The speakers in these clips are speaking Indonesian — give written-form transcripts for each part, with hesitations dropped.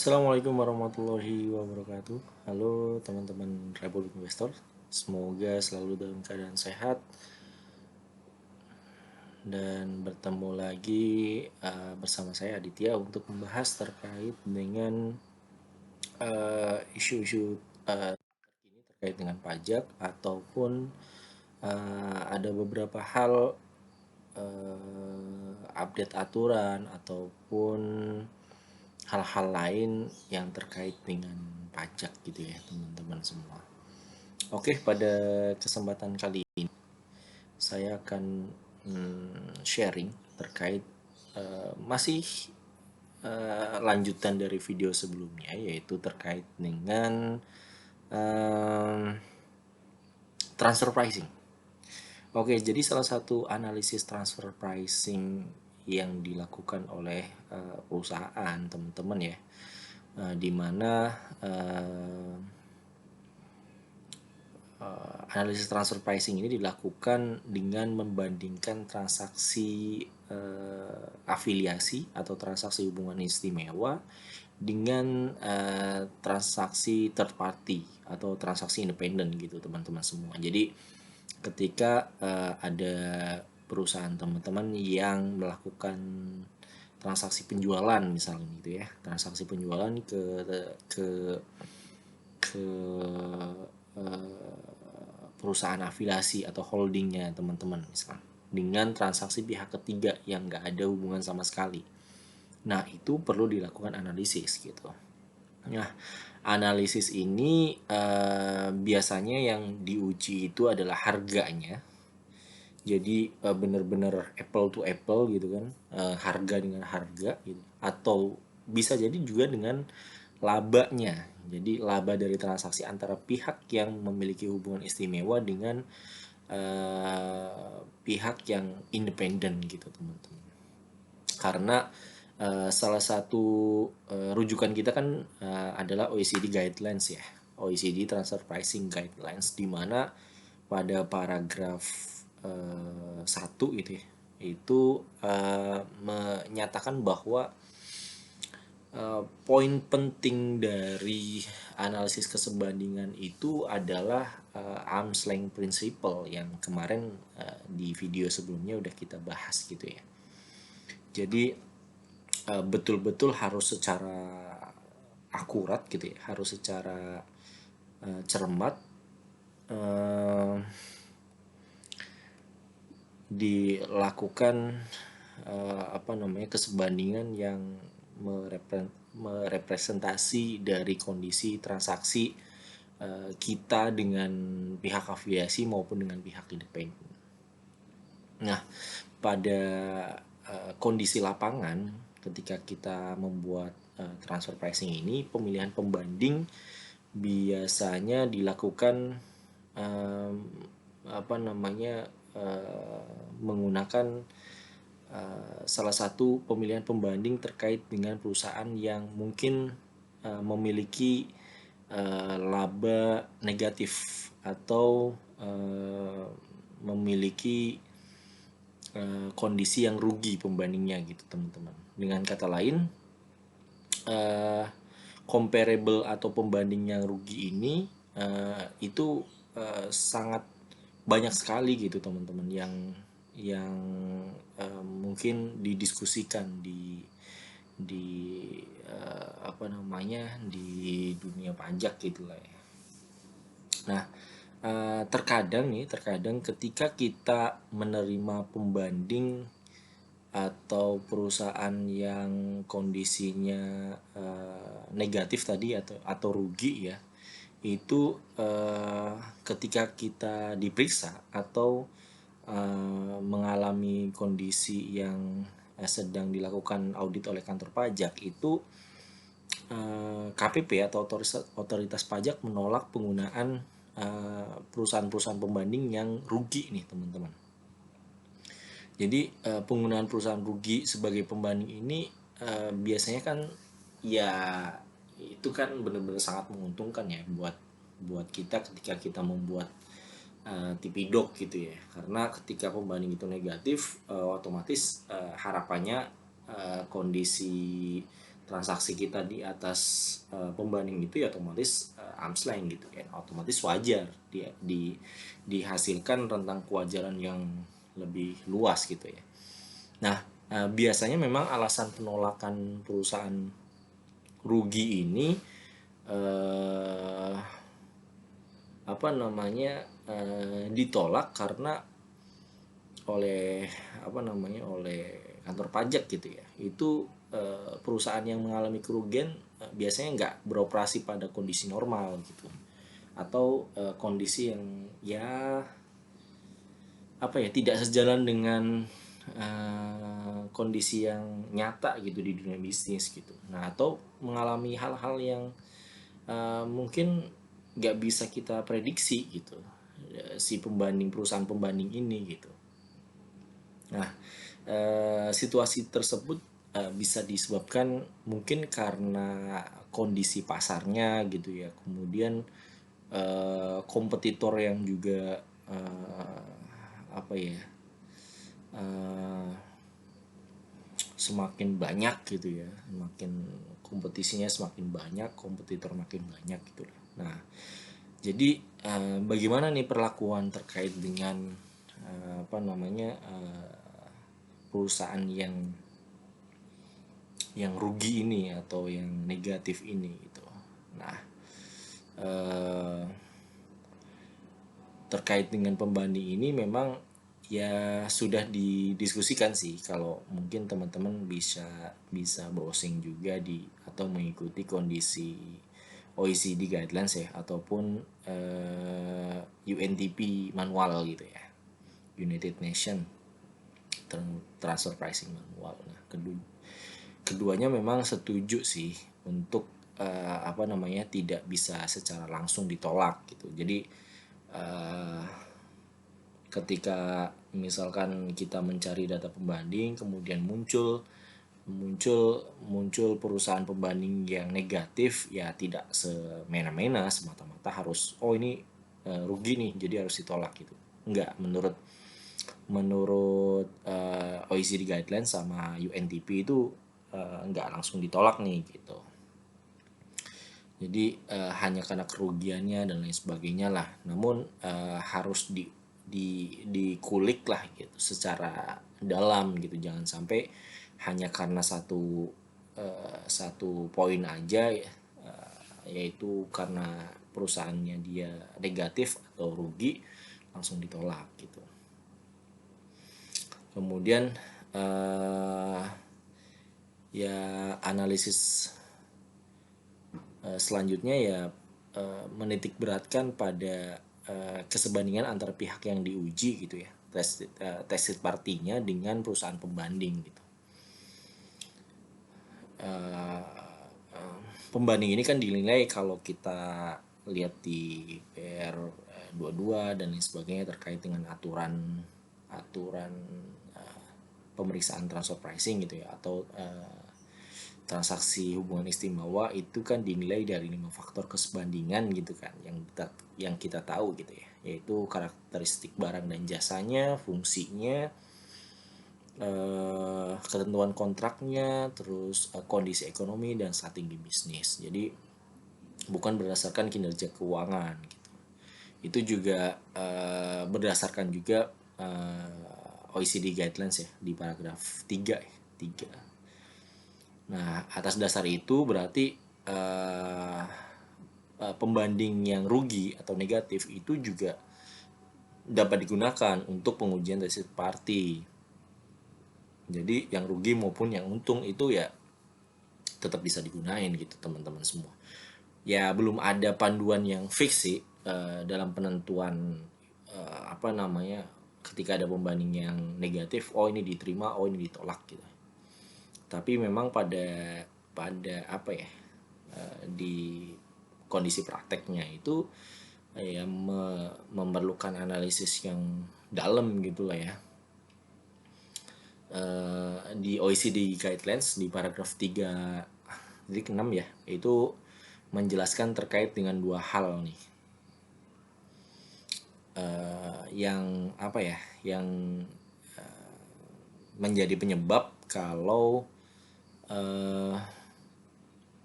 Assalamualaikum warahmatullahi wabarakatuh. Halo teman-teman Republik Investor, semoga selalu dalam keadaan sehat dan bertemu lagi bersama saya Aditya untuk membahas terkait dengan isu-isu terkini terkait dengan pajak ataupun ada beberapa hal update aturan ataupun hal-hal lain yang terkait dengan pajak gitu ya teman-teman semua. Oke, pada kesempatan kali ini saya akan sharing terkait masih lanjutan dari video sebelumnya, yaitu terkait dengan eh, transfer pricing. Oke, jadi salah satu analisis transfer pricing yang dilakukan oleh perusahaan teman-teman ya, di mana analisis transfer pricing ini dilakukan dengan membandingkan transaksi afiliasi atau transaksi hubungan istimewa dengan transaksi third party atau transaksi independen gitu teman-teman semua. Jadi ketika ada perusahaan teman-teman yang melakukan transaksi penjualan misalnya gitu ya, transaksi penjualan ke ke perusahaan afiliasi atau holdingnya teman-teman misalnya dengan transaksi pihak ketiga yang nggak ada hubungan sama sekali. Nah itu perlu dilakukan analisis gitu. Nah analisis ini biasanya yang diuji itu adalah harganya. Jadi benar-benar apple to apple gitu kan, harga dengan harga gitu. Atau bisa jadi juga dengan labanya. Jadi laba dari transaksi antara pihak yang memiliki hubungan istimewa dengan pihak yang independen gitu teman-teman. Karena salah satu rujukan kita kan adalah OECD Guidelines ya, OECD Transfer Pricing Guidelines, di mana pada paragraf 1 gitu ya, itu menyatakan bahwa poin penting dari analisis kesebandingan itu adalah arm's length principle yang kemarin di video sebelumnya udah kita bahas gitu ya. Jadi betul-betul harus secara akurat gitu ya, harus secara cermat eh, dilakukan apa namanya kesebandingan yang merepresentasi dari kondisi transaksi kita dengan pihak afiliasi maupun dengan pihak independen. Nah, pada kondisi lapangan ketika kita membuat transfer pricing ini, pemilihan pembanding biasanya dilakukan um, apa namanya menggunakan salah satu pemilihan pembanding terkait dengan perusahaan yang mungkin memiliki laba negatif atau memiliki kondisi yang rugi pembandingnya gitu teman-teman. Dengan kata lain, uh, comparable atau pembanding yang rugi ini itu sangat banyak sekali gitu teman-teman yang mungkin didiskusikan di apa namanya di dunia pajak gitulah ya. Nah, terkadang ketika kita menerima pembanding atau perusahaan yang kondisinya negatif tadi atau rugi ya, itu ketika kita diperiksa atau mengalami kondisi yang sedang dilakukan audit oleh kantor pajak itu, KPP atau otoritas pajak menolak penggunaan perusahaan-perusahaan pembanding yang rugi nih teman-teman. Jadi penggunaan perusahaan rugi sebagai pembanding ini biasanya kan ya itu kan benar-benar sangat menguntungkan ya buat buat kita ketika kita membuat Tipidok gitu ya. Karena ketika pembanding itu negatif, otomatis harapannya kondisi transaksi kita di atas pembanding itu, ya otomatis arm's length gitu kan, otomatis wajar dia dihasilkan tentang kewajaran yang lebih luas gitu ya. Nah, biasanya memang alasan penolakan perusahaan rugi ini eh, apa namanya ditolak karena oleh oleh kantor pajak gitu ya. Itu perusahaan yang mengalami kerugian biasanya nggak beroperasi pada kondisi normal gitu, atau kondisi yang ya tidak sejalan dengan kondisi yang nyata gitu di dunia bisnis gitu. Nah, atau mengalami hal-hal yang mungkin nggak bisa kita prediksi gitu, si perusahaan pembanding ini gitu. Nah, situasi tersebut bisa disebabkan mungkin karena kondisi pasarnya gitu ya. Kemudian kompetitor yang juga apa ya eh, semakin banyak gitu ya, semakin kompetisinya semakin banyak, kompetitor makin banyak gitu. Nah, jadi bagaimana nih perlakuan terkait dengan perusahaan yang rugi ini atau yang negatif ini gitu. Nah, eh, terkait dengan pembanding ini memang ya sudah didiskusikan sih, kalau mungkin teman-teman bisa bisa browsing juga atau mengikuti kondisi OECD guidelines ya, ataupun UNTP manual gitu ya, United Nation Transfer Pricing Manual. Nah, keduanya memang setuju sih untuk tidak bisa secara langsung ditolak gitu. Jadi ketika misalkan kita mencari data pembanding, kemudian muncul muncul muncul perusahaan pembanding yang negatif, ya tidak semena-mena semata-mata harus ini rugi nih jadi harus ditolak gitu. Enggak, menurut menurut OECD guidelines sama UNDP itu enggak langsung ditolak nih gitu. Jadi hanya karena kerugiannya dan lain sebagainya lah. Namun harus dikulik lah gitu secara dalam gitu. Jangan sampai hanya karena satu poin aja ya, yaitu karena perusahaannya dia negatif atau rugi langsung ditolak gitu. Kemudian ya analisis selanjutnya ya menitik beratkan pada kesebandingan antara pihak yang diuji gitu ya, tested partinya dengan perusahaan pembanding gitu. Pembanding ini kan dinilai kalau kita lihat di PR 22 dan lain sebagainya terkait dengan aturan aturan pemeriksaan transfer pricing gitu ya, atau transaksi hubungan istimewa itu kan dinilai dari 5 faktor kesebandingan gitu kan, yang kita tahu gitu ya, yaitu karakteristik barang dan jasanya, fungsinya, ketentuan kontraknya, terus kondisi ekonomi dan strategi bisnis. Jadi bukan berdasarkan kinerja keuangan gitu. Itu juga berdasarkan juga OECD guidelines ya di paragraf 3 ya, 3. Nah, atas dasar itu berarti pembanding yang rugi atau negatif itu juga dapat digunakan untuk pengujian tested party. Jadi yang rugi maupun yang untung itu ya tetap bisa digunain gitu teman-teman semua. Ya belum ada panduan yang fix sih dalam penentuan ketika ada pembanding yang negatif, oh ini diterima, oh ini ditolak gitu. Tapi memang pada pada apa ya di kondisi prakteknya itu ya memerlukan analisis yang dalam gitulah ya. Di OECD guidelines di paragraf 3 jadi 6 ya, itu menjelaskan terkait dengan dua hal nih. Yang yang menjadi penyebab kalau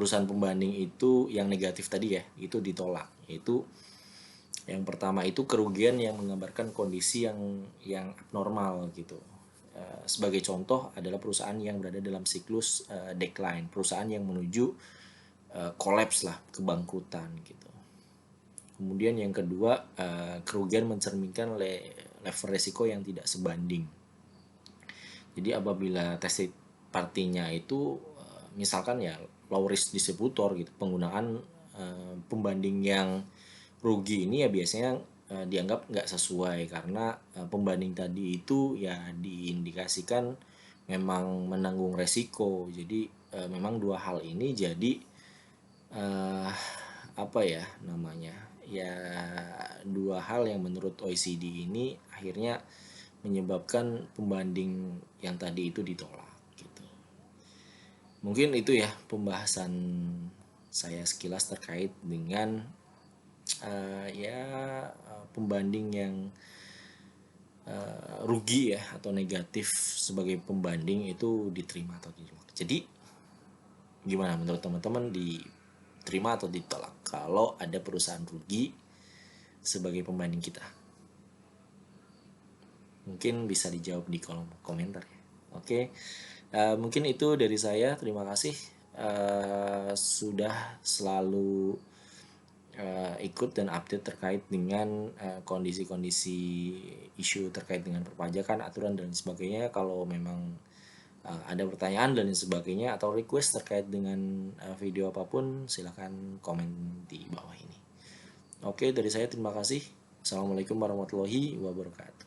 perusahaan pembanding itu yang negatif tadi ya, itu ditolak. Itu yang pertama itu kerugian yang menggambarkan kondisi yang abnormal gitu. Sebagai contoh adalah perusahaan yang berada dalam siklus decline, perusahaan yang menuju collapse lah, kebangkrutan gitu. Kemudian yang kedua, kerugian mencerminkan level resiko yang tidak sebanding. Jadi apabila tested partinya itu misalkan ya low risk distributor gitu, penggunaan pembanding yang rugi ini ya biasanya dianggap nggak sesuai karena pembanding tadi itu ya diindikasikan memang menanggung resiko. Jadi memang dua hal ini jadi apa ya namanya ya, dua hal yang menurut OECD ini akhirnya menyebabkan pembanding yang tadi itu ditolak gitu. Mungkin itu ya pembahasan saya sekilas terkait dengan pembanding yang rugi ya atau negatif sebagai pembanding itu diterima atau ditolak. Jadi gimana menurut teman-teman, diterima atau ditolak kalau ada perusahaan rugi sebagai pembanding kita? Mungkin bisa dijawab di kolom komentar ya. Oke, mungkin itu dari saya. Terima kasih sudah selalu ikut dan update terkait dengan kondisi-kondisi isu terkait dengan perpajakan, aturan dan sebagainya. Kalau memang ada pertanyaan dan sebagainya atau request terkait dengan video apapun, silahkan komen di bawah ini. Oke, dari saya terima kasih. Assalamualaikum warahmatullahi wabarakatuh.